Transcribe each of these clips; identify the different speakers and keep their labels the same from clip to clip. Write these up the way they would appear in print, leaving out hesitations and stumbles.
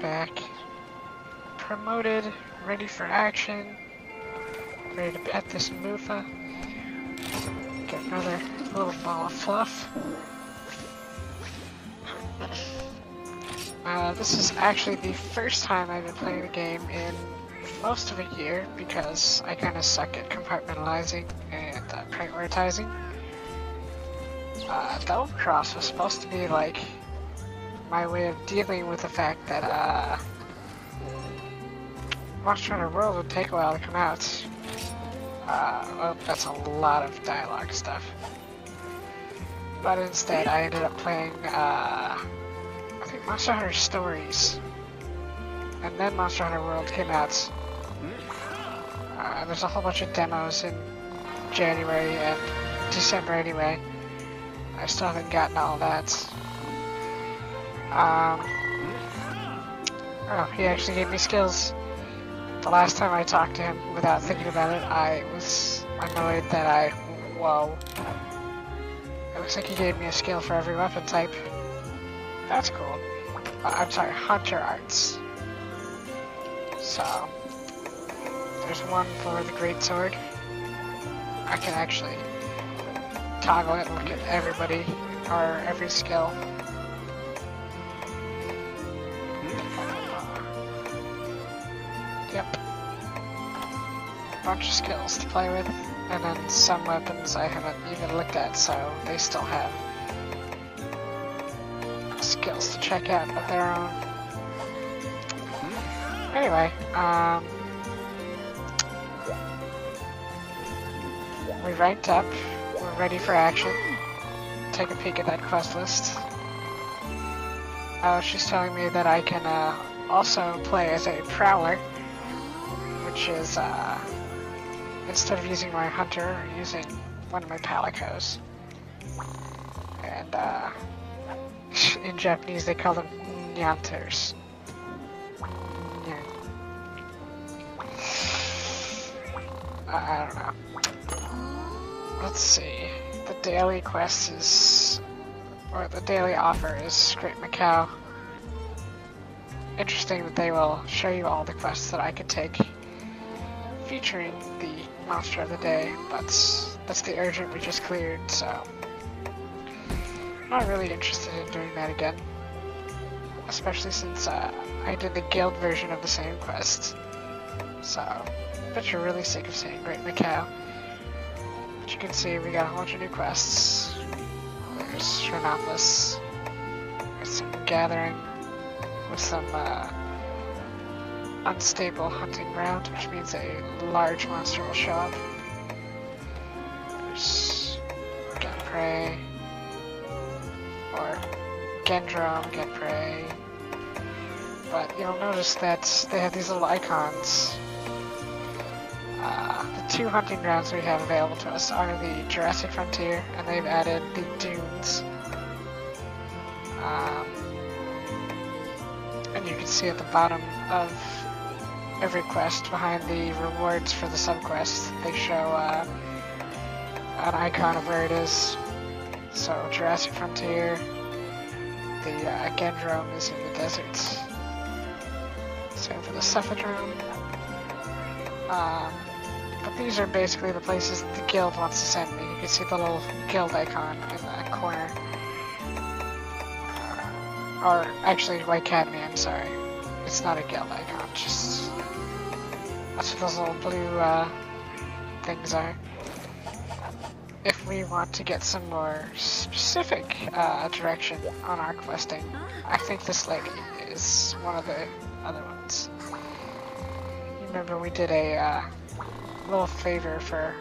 Speaker 1: back. Promoted, ready for action. Ready to pet this Mufa. Get another little ball of fluff. This is actually the first time I've been playing the game in most of a year because I kind of suck at compartmentalizing and prioritizing. Double Cross was supposed to be like my way of dealing with the fact that Monster Hunter World would take a while to come out. Well, that's a lot of dialogue stuff. But instead, I ended up playing, I think Monster Hunter Stories. And then Monster Hunter World came out. There's a whole bunch of demos in January and December anyway. I still haven't gotten all that. Oh, he actually gave me skills. The last time I talked to him without thinking about it, I was annoyed that whoa. It looks like he gave me a skill for every weapon type. That's cool. I'm sorry, Hunter Arts. So, there's one for the Great Sword. I can actually toggle it and look at everybody, or every skill. Yep. A bunch of skills to play with, and then some weapons I haven't even looked at, so they still have skills to check out of their own. Anyway, we ranked up, we're ready for action. Take a peek at that quest list. She's telling me that I can also play as a Prowler, which is, instead of using my Hunter, using one of my Palicos. And, in Japanese they call them Nyanters. I don't know. Let's see. The daily quest is, or the daily offer is Great Macau. Interesting that they will show you all the quests that I could take featuring the monster of the day, but that's the urgent we just cleared, so I'm not really interested in doing that again. Especially since I did the guild version of the same quest. So, I bet you're really sick of saying Great Macau. But you can see we got a whole bunch of new quests. There's Shrinopolis. There's some gathering with some unstable hunting ground, which means a large monster will show up. There's Get Prey, or Gendrome, Get Prey. But you'll notice that they have these little icons. The two hunting grounds we have available to us are the Jurassic Frontier, and they've added the Dunes. And you can see at the bottom of every quest, behind the rewards for the subquest, they show an icon of where it is. So Jurassic Frontier, the Gendrome is in the desert. Same for the Cephadrome. But these are basically the places that the guild wants to send me. You can see the little guild icon in the corner. Or actually, White Academy, I'm sorry. It's not a guild icon, just... That's what those little blue things are. If we want to get some more specific direction on our questing, I think this lady is one of the other ones. You remember we did a little favor for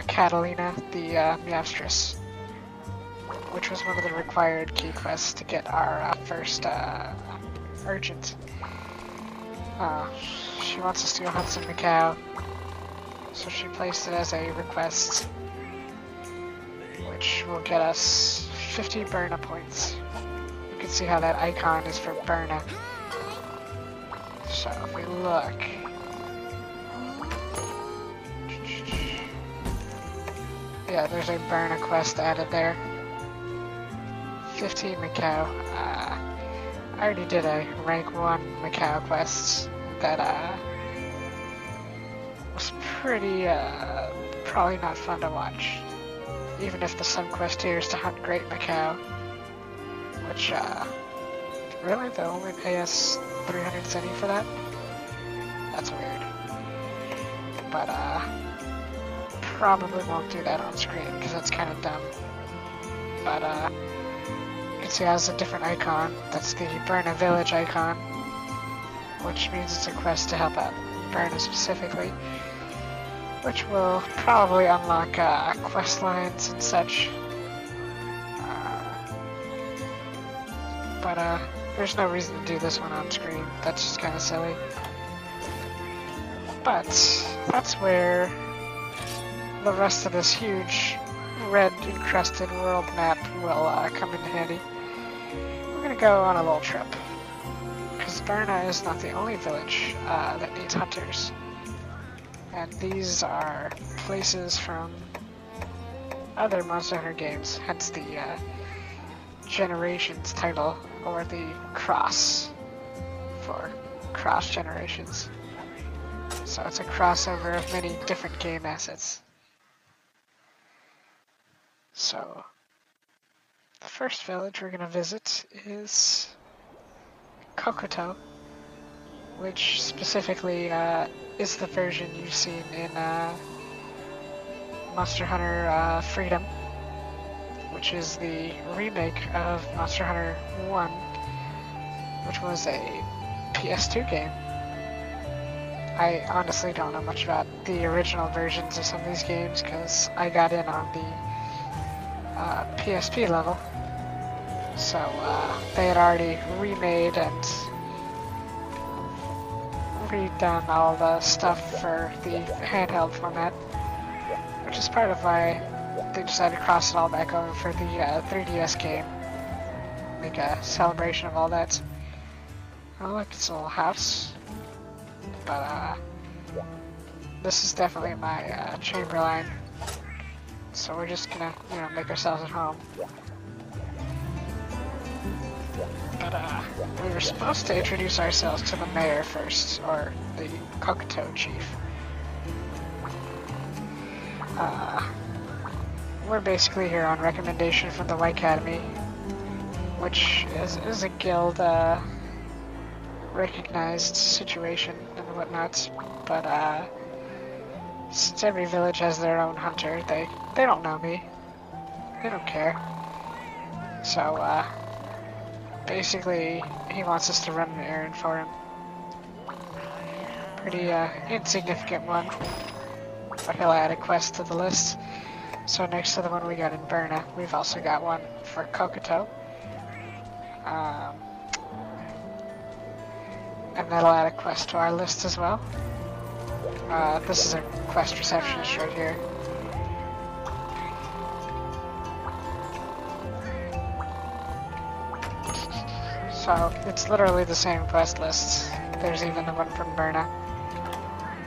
Speaker 1: Catalina, the Meowstress, which was one of the required key quests to get our first urgent. She wants us to go hunt some Macau, so she placed it as a request, which will get us 50 Burna points. You can see how that icon is for Burna. So if we look, yeah, there's a Burna quest added there. 15 Macau. I already did a rank 1 Macau quest that was pretty probably not fun to watch. Even if the sub quest here is to hunt Great Macau, which really they only pay us 300 centi for that? That's weird. But probably won't do that on screen because that's kind of dumb. But you can see it has a different icon. That's the Berna Village icon, which means it's a quest to help out Berna specifically, which will probably unlock quest lines and such. But there's no reason to do this one on screen. That's just kind of silly. But that's where the rest of this huge red encrusted world map will come in handy. We're gonna go on a little trip, because Berna is not the only village that needs hunters. And these are places from other Monster Hunter games, hence the Generations title, or the Cross for Cross Generations. So it's a crossover of many different game assets. So the first village we're going to visit is Kokoto, which specifically is the version you've seen in Monster Hunter Freedom, which is the remake of Monster Hunter 1, which was a PS2 game. I honestly don't know much about the original versions of some of these games because I got in on the PSP level. So they had already remade and redone all the stuff for the handheld format, which is part of why they decided to cross it all back over for the 3DS game. Make a celebration of all that. Oh look, it's a little house. But this is definitely my chamber line. So we're just gonna, make ourselves at home. But we were supposed to introduce ourselves to the mayor first, or the Kokoto chief. We're basically here on recommendation from the White Academy, which is a guild recognized situation and whatnot, but since every village has their own hunter, they don't know me. They don't care. So basically he wants us to run an errand for him. Pretty insignificant one, but he'll add a quest to the list. So next to the one we got in Berna, we've also got one for Kokoto. And that'll add a quest to our list as well. This is a quest receptionist right here. So it's literally the same quest list. There's even the one from Berna.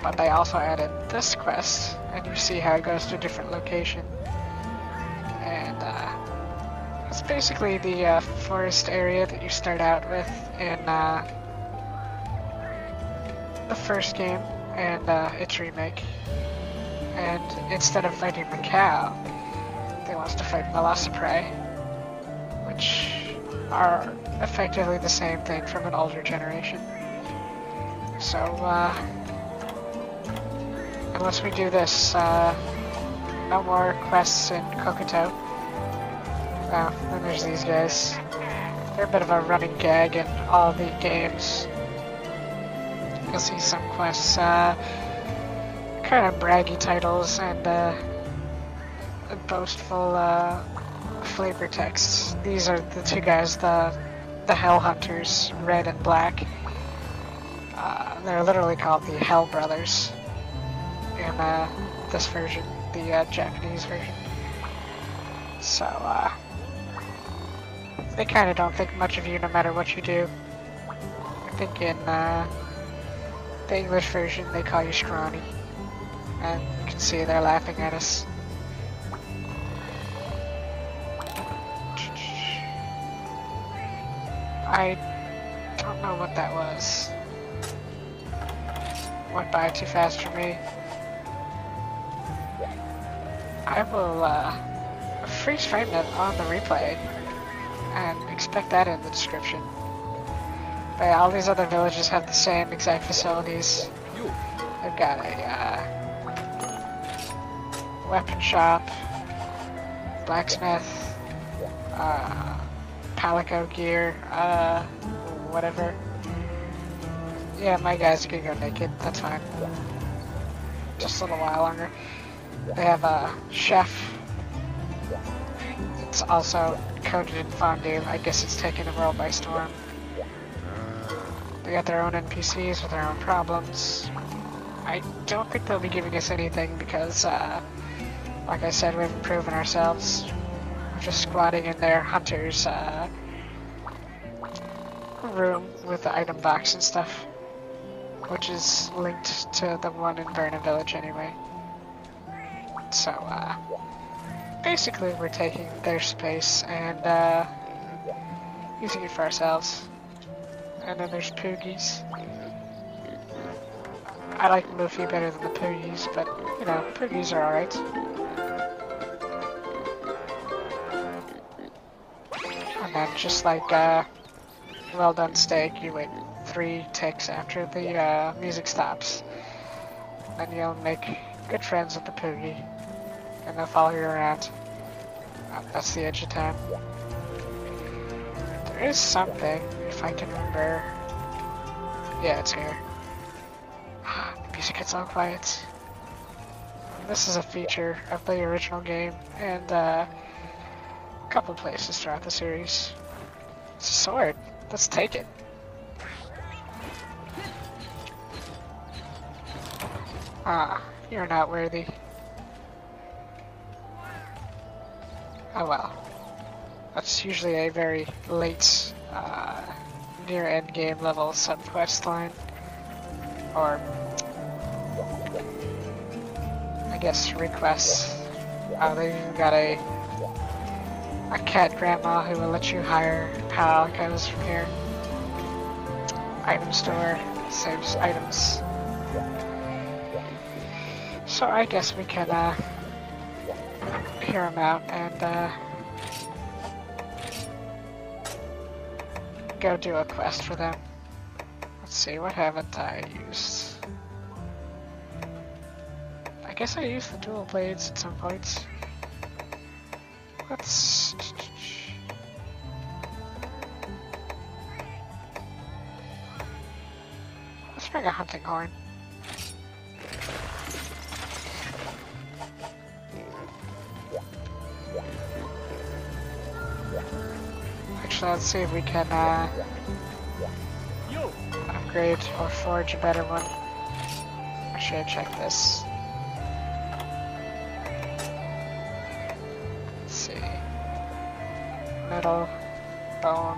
Speaker 1: But they also added this quest, and you see how it goes to a different location. And it's basically the forest area that you start out with in the first game and its remake. And instead of fighting Macau, they want us to fight Velocipray, which are effectively the same thing from an older generation. So unless we do this, no more quests in Kokoto. Oh, then there's these guys. They're a bit of a running gag in all the games. You'll see some quests, kind of braggy titles and boastful flavor texts. These are the two guys, the Hell Hunters, Red and Black. They're literally called the Hell Brothers in this version, the Japanese version. So they kind of don't think much of you no matter what you do. I think in the English version they call you scrawny, and you can see they're laughing at us. I Don't know what that was. Went by too fast for me. I will freeze frame it on the replay and expect that in the description. But yeah, all these other villages have the same exact facilities. They've got a weapon shop, blacksmith, palico gear, whatever. Yeah, my guys are gonna go naked, that's fine. Just a little while longer. They have a chef. It's also coated in fondue. I guess it's taking the world by storm. They got their own NPCs with their own problems. I don't think they'll be giving us anything because, like I said, we've proven ourselves. We're just squatting in their hunter's room with the item box and stuff, which is linked to the one in Verdant Village anyway. So, basically we're taking their space and using it for ourselves. And then there's Poogies. I like Luffy better than the Poogies, but, you know, Poogies are alright. And then just like well done steak, you wait 3 ticks after the music stops. Then you'll make good friends with the Poogie, and they'll follow you around. That's the edge of town. There is something, if I can remember. Yeah, it's here. The music gets all quiet. This is a feature of the original game, and a couple places throughout the series. It's a sword. Let's take it. Ah, you're not worthy. Oh well. That's usually a very late, near end game level subquest line. Or, I guess, requests. They even got a cat grandma who will let you hire palicos from here. Item store saves items. So I guess we can hear them out and go do a quest for them. Let's see, what haven't I used? I guess I used the dual blades at some points. Let's bring a hunting horn. Actually, let's see if we can upgrade or forge a better one. Or should I check this? Let's see. Metal, bone.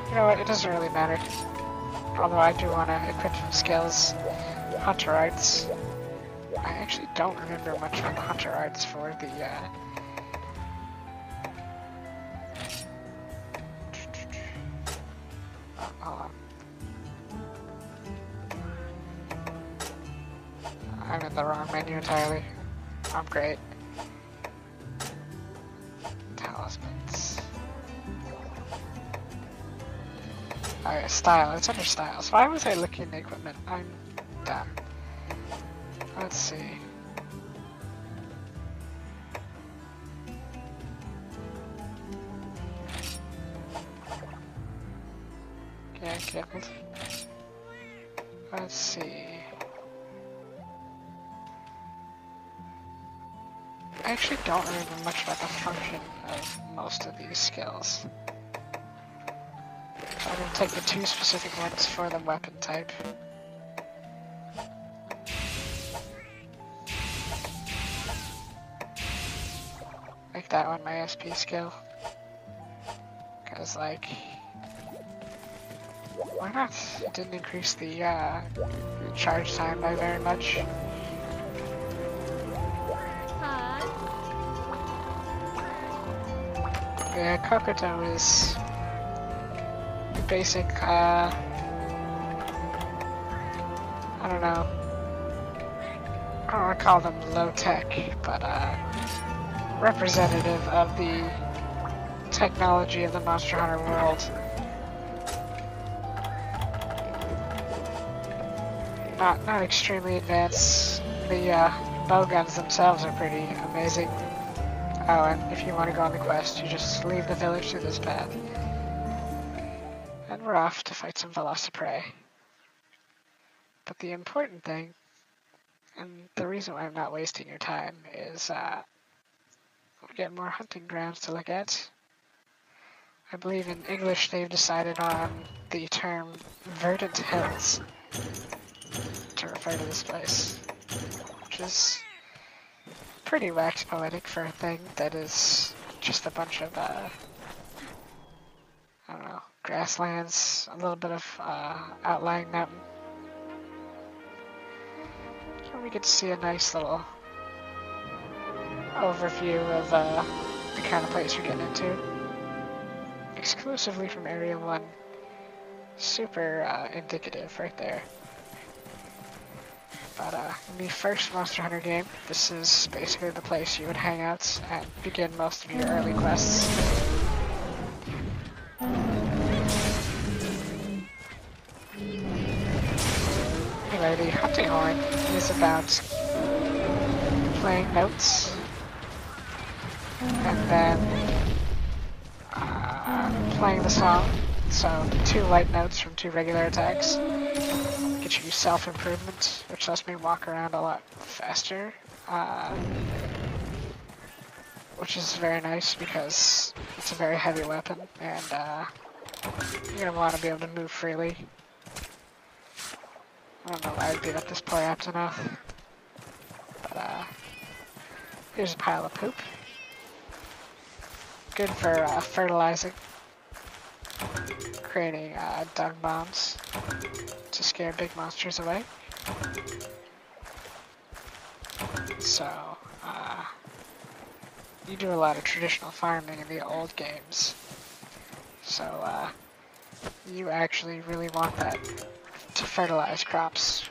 Speaker 1: You know what, it doesn't really matter. Although I do want to equip some skills. Hunter arts. I actually don't remember much of the hunter arts for the hold on. I'm in the wrong menu entirely. I'm great. Talismans. Oh, style. It's under styles. Why was I looking at equipment? I'm dumb. Let's see. Yeah, killed. Let's see. I actually don't remember much about the function of most of these skills. So I'm going to take the 2 specific ones for the weapon type. Make that one my SP skill. Because, like, why not? It didn't increase the charge time by very much. Yeah, Kokoto is basic, I don't know. I don't want to call them low-tech, but representative of the technology of the Monster Hunter world. Not extremely advanced. The bow guns themselves are pretty amazing. Oh, and if you want to go on the quest, you just leave the village through this path. And we're off to fight some Velociprey. But the important thing, and the reason why I'm not wasting your time, is we get more hunting grounds to look at. I believe in English they've decided on the term Verdant Hills to refer to this place, which is pretty wax poetic for a thing that is just a bunch of, I don't know, grasslands, a little bit of outlying mountain. And we get to see a nice little overview of the kind of place you're getting into. Exclusively from Area 1. Super indicative right there. But in the first Monster Hunter game, this is basically the place you would hang out and begin most of your early quests. Anyway, the hunting horn is about playing notes and then playing the song. So 2 light notes from 2 regular attacks. Get you self-improvement, which lets me walk around a lot faster. Which is very nice because it's a very heavy weapon and you're going to want to be able to move freely. I don't know why I beat up this poor Aptonoth. But here's a pile of poop. Good for fertilizing. Creating dung bombs to scare big monsters away. So, you do a lot of traditional farming in the old games. So, you actually really want that to fertilize crops.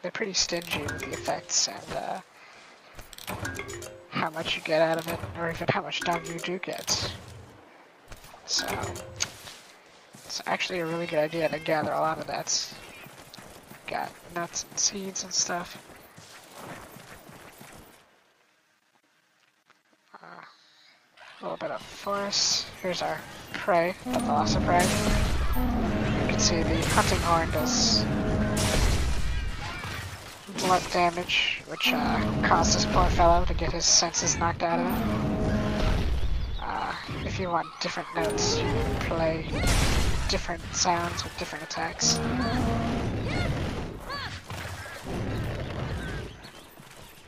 Speaker 1: They're pretty stingy with the effects and how much you get out of it, or even how much dung you do get. So, it's actually a really good idea to gather a lot of that. Got nuts and seeds and stuff. A little bit of forest. Here's our prey, the Velociprey. You can see the hunting horn does blunt damage, which caused this poor fellow to get his senses knocked out of him. If you want different notes, you can play different sounds with different attacks.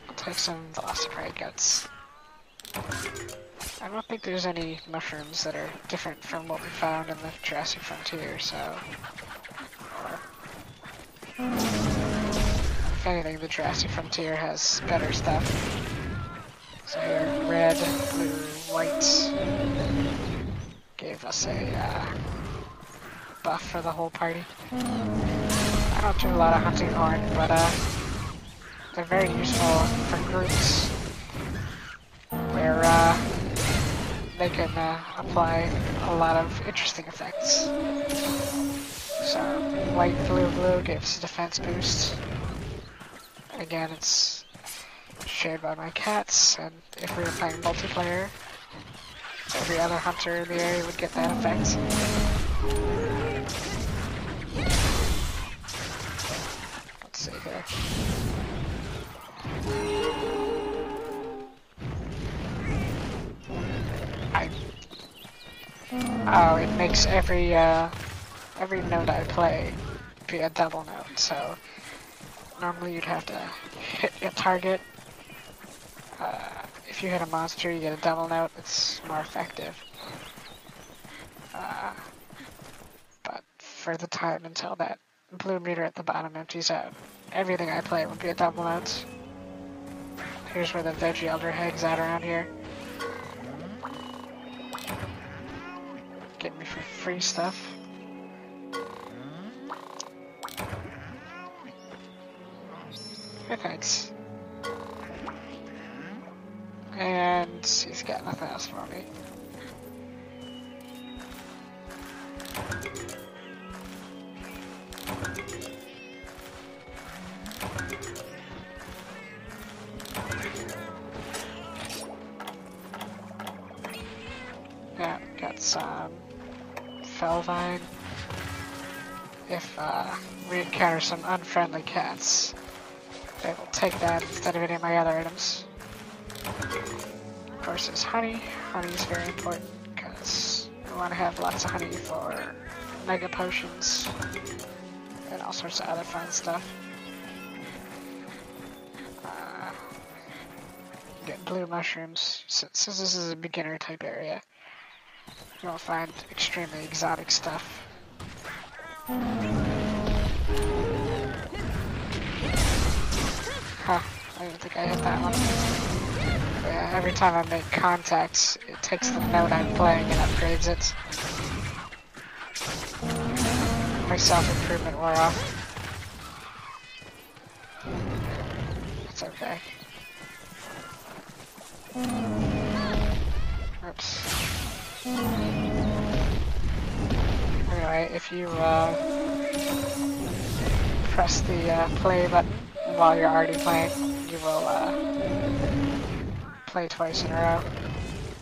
Speaker 1: I'll take some Velociprey guts. I don't think there's any mushrooms that are different from what we found in the Jurassic Frontier, so... If anything, the Jurassic Frontier has better stuff. So here, red, blue, white gave us a buff for the whole party. I don't do a lot of hunting horn, but they're very useful for groups where they can apply a lot of interesting effects. So white, blue, blue gives a defense boost. Again, it's shared by my cats, and if we were playing multiplayer, every other hunter in the area would get that effect. Let's see here. Oh, it makes every note I play be a double note, so normally you'd have to hit a target. If you hit a monster, you get a double note. It's more effective. But for the time until that blue meter at the bottom empties out, everything I play would be a double note. Here's where the veggie elder hangs out around here. free stuff. Hey, thanks. And he's got nothing else for me. Yeah, got some Felvine. If we encounter some unfriendly cats, they will take that instead of any of my other items. Of course, there's honey. Honey is very important because we want to have lots of honey for mega potions and all sorts of other fun stuff. Get blue mushrooms. Since this is a beginner type area, you won't find extremely exotic stuff. Huh, I didn't think I hit that one. But yeah, every time I make contact, it takes the note I'm playing and upgrades it. My self-improvement wore off. It's okay. Oops. Anyway, if you press the play button while you're already playing, you will play twice in a row.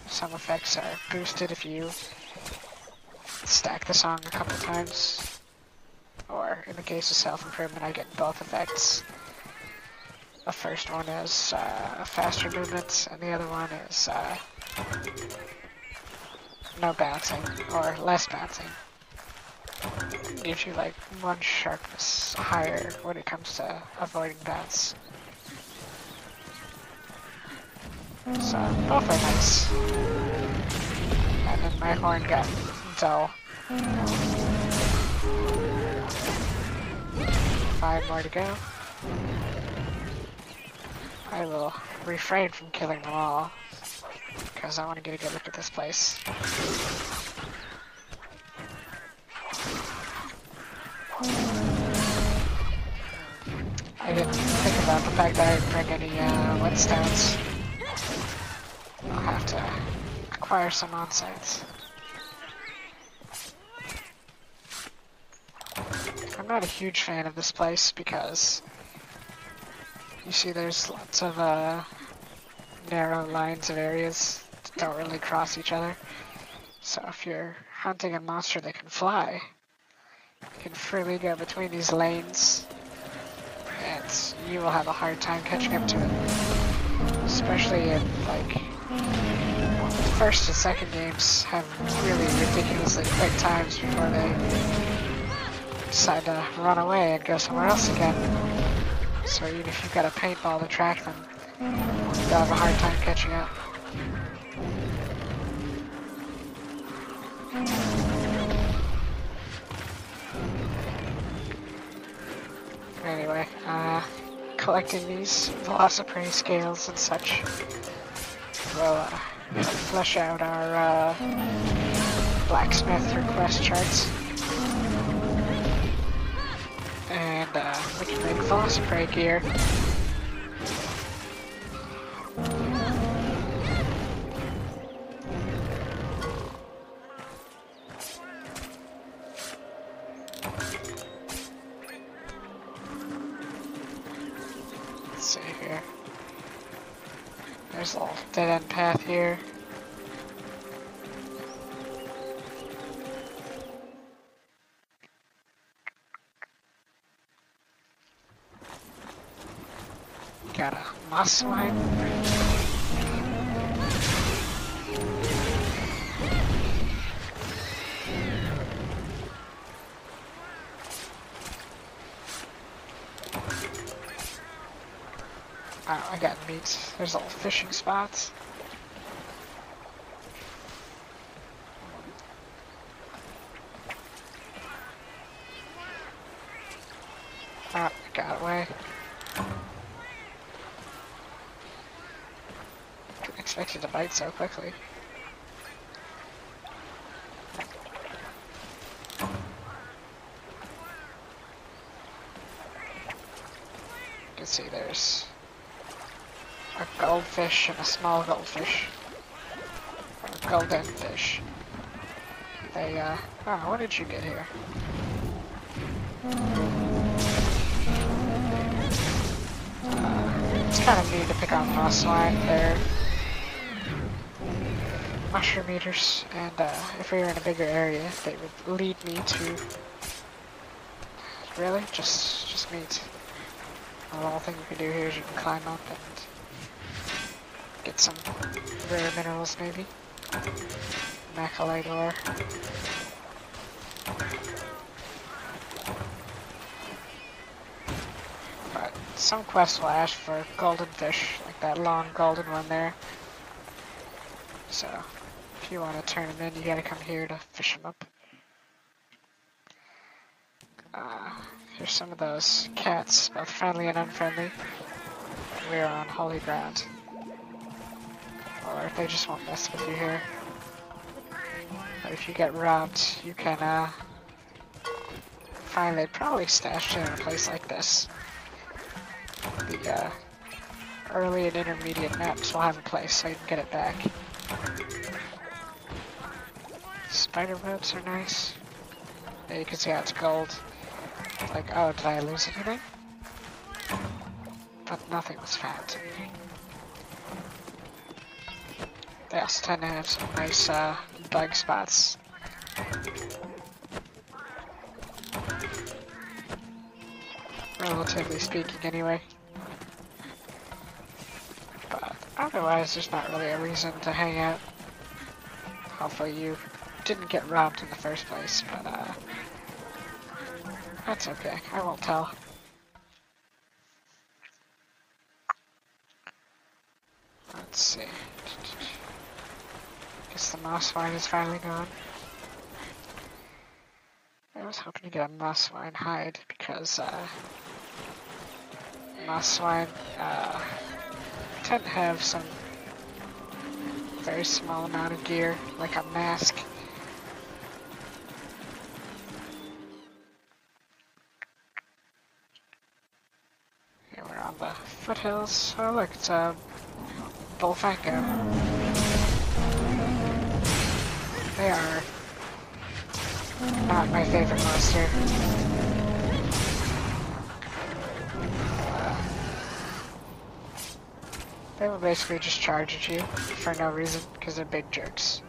Speaker 1: Some effects are boosted if you stack the song a couple times. Or in the case of self-improvement, I get both effects. The first one is faster movement, and the other one is no bouncing, or less bouncing. Gives you like one sharpness higher when it comes to avoiding bounce. So, both are nice. And then my horn got dull. 5 more to go. I will refrain from killing them all, because I want to get a good look at this place. I didn't think about the fact that I didn't bring any whetstones. I'll have to acquire some on site. I'm not a huge fan of this place because you see there's lots of narrow lines of areas that don't really cross each other. So if you're hunting a monster that can fly, you can freely go between these lanes, and you will have a hard time catching up to it. Especially in, like, first and second games have really ridiculously quick times before they decide to run away and go somewhere else again. So even if you've got a paintball to track them, you'll have a hard time catching up. Anyway, collecting these velocipede scales and such will flesh out our blacksmith request charts. And we can make velocipede gear. Let's see here. There's a little dead-end path here. Got a moss line. Oh, I got meat. There's little fishing spots. Oh, got away. Didn't expect it to bite so quickly. see, there's a goldfish and a small goldfish. Or a golden fish. They, oh, what did you get here? It's kind of neat to pick on moss swine. They're mushroom eaters, and if we were in a bigger area, they would lead me to... Really? Just meat. The little thing you can do here is you can climb up and get some rare minerals, maybe. Macalite ore. But some quests will ask for golden fish, like that long golden one there. So, if you want to turn them in, you gotta come here to fish them up. Here's some of those cats, both friendly and unfriendly. We're on holy ground. Or if they just won't mess with you here. But if you get robbed, you can, find they'd probably stashed it in a place like this. The, early and intermediate maps will have a place so you can get it back. Spider webs are nice. Yeah, you can see how it's gold. Like, oh, did I lose anything? But nothing was found. They also tend to have some nice, bug spots. Relatively speaking, anyway. But otherwise, there's not really a reason to hang out. Hopefully you didn't get robbed in the first place, but, that's okay. I won't tell. Let's see. Guess the moss swine is finally gone. I was hoping to get a moss swine hide because moss swine tend to have some very small amount of gear, like a mask. Here we're on the foothills. Oh look, it's a bullfango. They are not my favorite monster. They will basically just charge at you for no reason, because they're big jerks.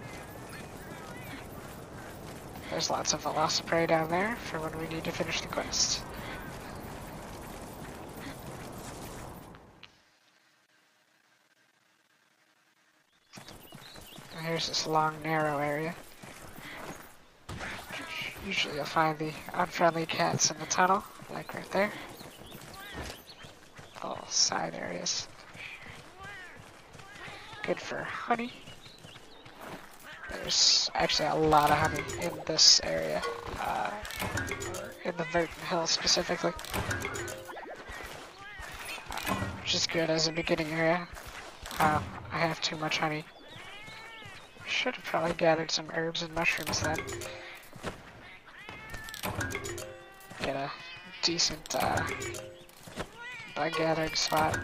Speaker 1: There's lots of velociprey down there for when we need to finish the quest. And here's this long, narrow area. Usually you'll find the unfriendly cats in the tunnel, like right there. All side areas. Good for honey. There's actually a lot of honey in this area, in the Verdant Hills specifically, which is good as a beginning area. I have too much honey. Should have probably gathered some herbs and mushrooms then. Get a decent bug gathering spot.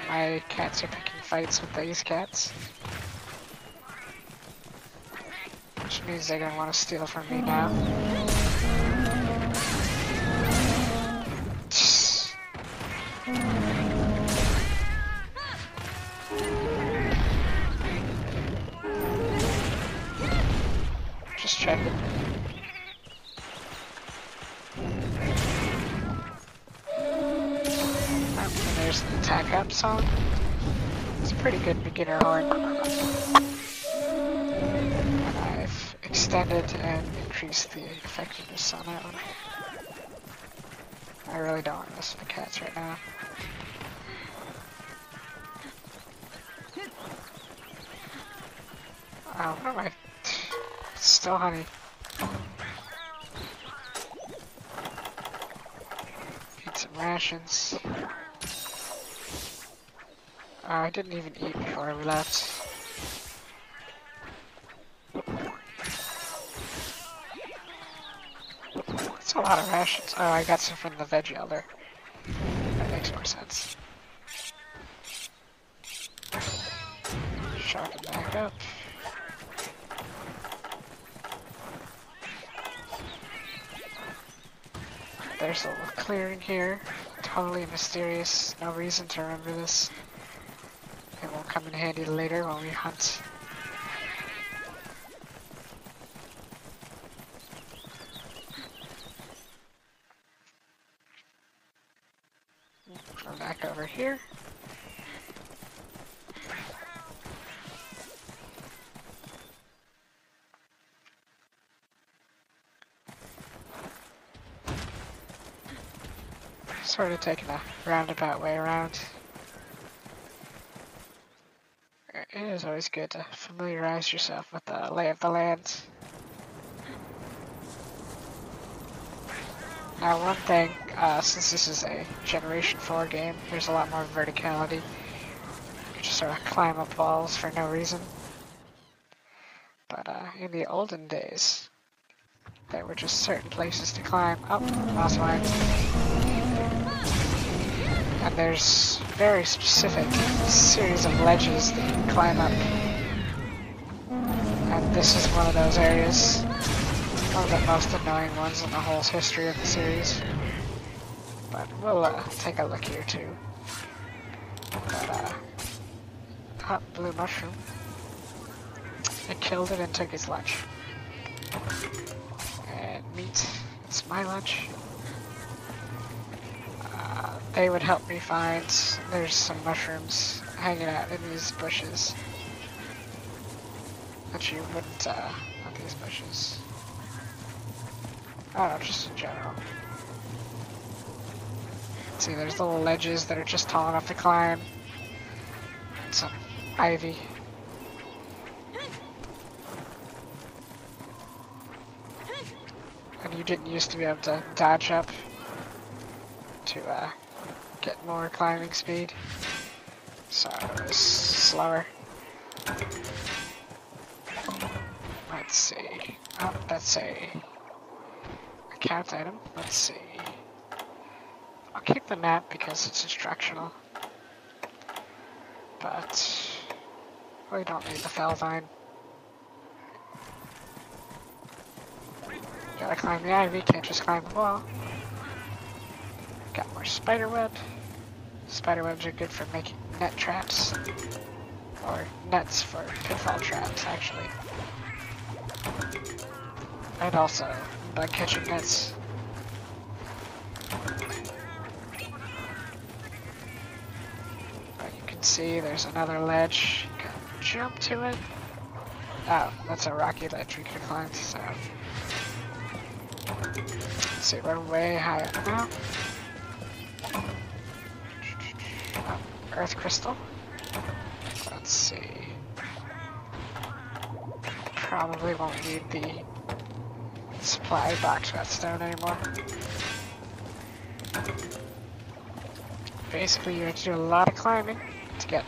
Speaker 1: My cats are picking fights with these cats. Which means they're gonna want to steal from me now. Just checking. There's the attack up song. It's a pretty good beginner horn. And I've extended and increased the effectiveness on that one. I really don't want to mess with the cats right now. Oh, what am I? Still honey. Eat some rations. I didn't even eat before we left. a lot of rations. Oh, I got some from the veg elder. That makes more sense. Sharpen back up. There's a little clearing here. Totally mysterious. No reason to remember this. It will come in handy later when we hunt. Go back over here. Sort of taking a roundabout way around. It is always good to familiarize yourself with the lay of the land. Now one thing, since this is a Generation 4 game, there's a lot more verticality. You just sort of climb up walls for no reason. But in the olden days, there were just certain places to climb. Oh, mouse mine. And there's very specific series of ledges that you can climb up. And this is one of those areas. One of the most annoying ones in the whole history of the series. But we'll take a look here too. But, hot blue mushroom. I killed it and took his lunch. And meat, it's my lunch. They would help me find, there's some mushrooms hanging out in these bushes. That you wouldn't, not these bushes. I don't know, just in general. See, there's little ledges that are just tall enough to climb. And some ivy. And you didn't used to be able to dodge up to, get more climbing speed. So it was slower. Let's see. Oh, that's a account item. Let's see. I'll keep the map because it's instructional. But we don't need the fell vine. Gotta climb the ivy, can't just climb the wall. Got more spider web. Spider webs are good for making net traps. Or nets for pitfall traps, actually. And also bug catching nets. But you can see there's another ledge. You can jump to it. Oh, that's a rocky ledge we could climb, so. Let's see, we're way high up now. Earth crystal. Let's see. Probably won't need the supply box redstone anymore. Basically, you have to do a lot of climbing to get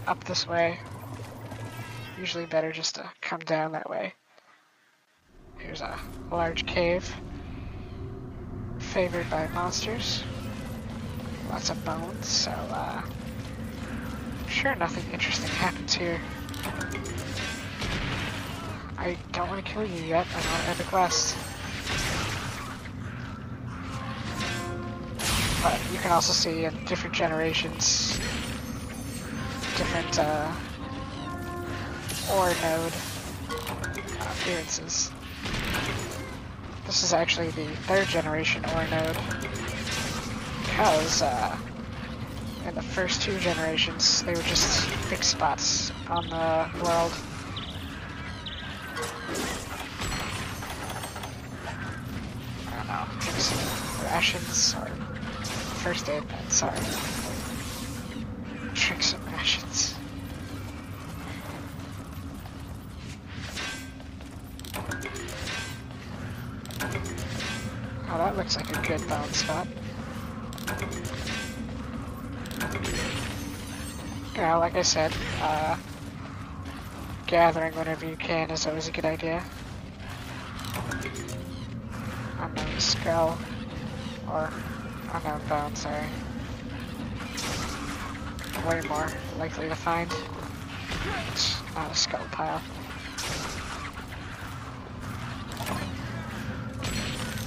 Speaker 1: up this way. Usually better just to come down that way. Here's a large cave. Favored by monsters. Lots of bones, so I'm sure nothing interesting happens here. I don't want to kill you yet, I don't want to end the quest. But you can also see in different generations, different ore node appearances. This is actually the 3rd generation ore node. Because in the first 2 generations, they were just big spots on the world. I don't know, maybe some rations or first aid meds, sorry. Drink some rations. Oh, that looks like a good bone spot. Yeah, like I said, gathering whenever you can is always a good idea. unknown skull, or unknown bone, sorry. Way more likely to find. It's not a skull pile.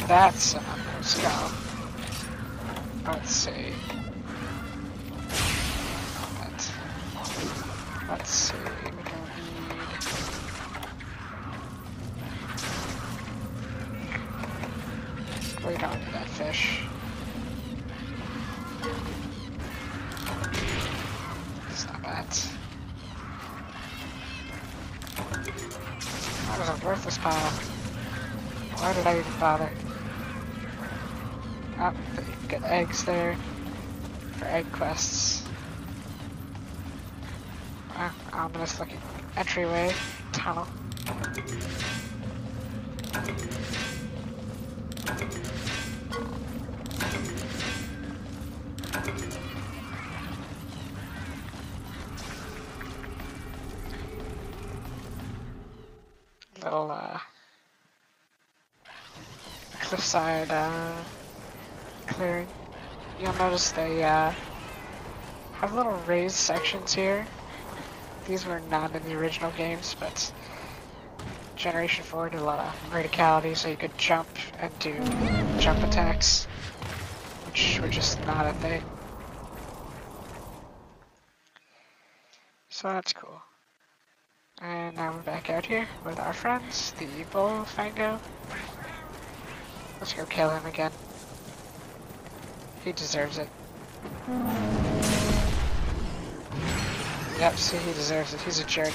Speaker 1: That's an unknown skull. Let's see. Let's see, we don't need... We don't need that fish. It's not bad. That was a worthless pile. Why did I even bother? Oh, but you can get eggs there for egg quests. Ominous looking entryway, tunnel. Little cliffside clearing. You'll notice they have little raised sections here. These were not in the original games, but Generation 4 did a lot of verticality, so you could jump and do jump attacks, which were just not a thing. So that's cool. And now we're back out here with our friends, the Bull Fango. Let's go kill him again. He deserves it. Yep, see, he deserves it. He's a jerk.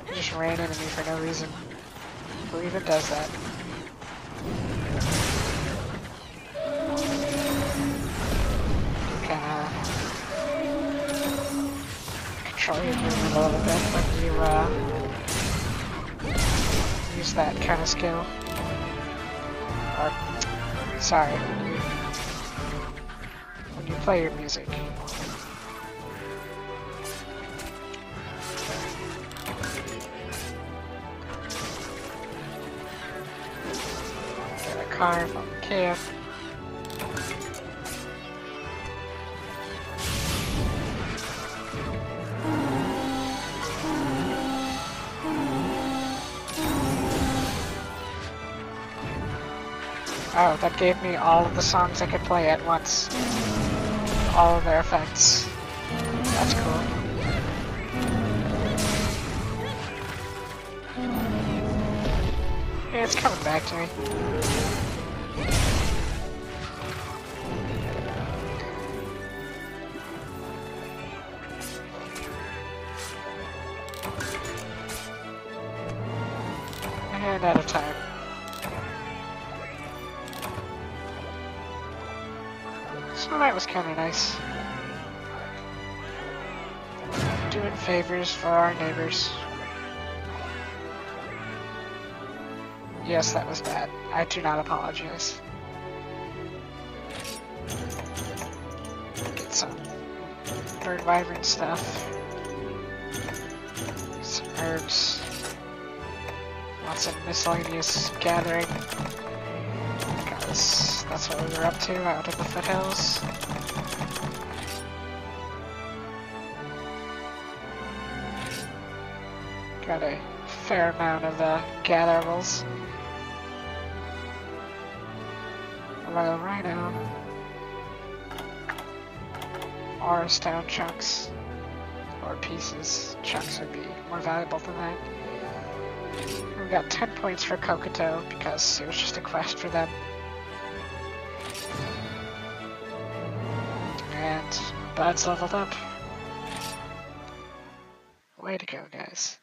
Speaker 1: He just ran into me for no reason. Who even does that? Kinda control your movement a little bit when you use that kind of skill. Or, sorry, when you play your music. Car from KF. Oh, that gave me all of the songs I could play at once. All of their effects. That's cool. Hey, it's coming back to me. And out of time. So that was kind of nice. Doing favors for our neighbors. Yes, that was bad. I do not apologize. Get some bird vibrant stuff. Some herbs. Lots of miscellaneous gathering, because that's what we were up to out of the foothills. Got a fair amount of gatherables. A royal rhino, or stone chunks, or pieces. Chunks would be more valuable than that. We got 10 points for Kokoto because it was just a quest for them. And Bud's leveled up. Way to go, guys.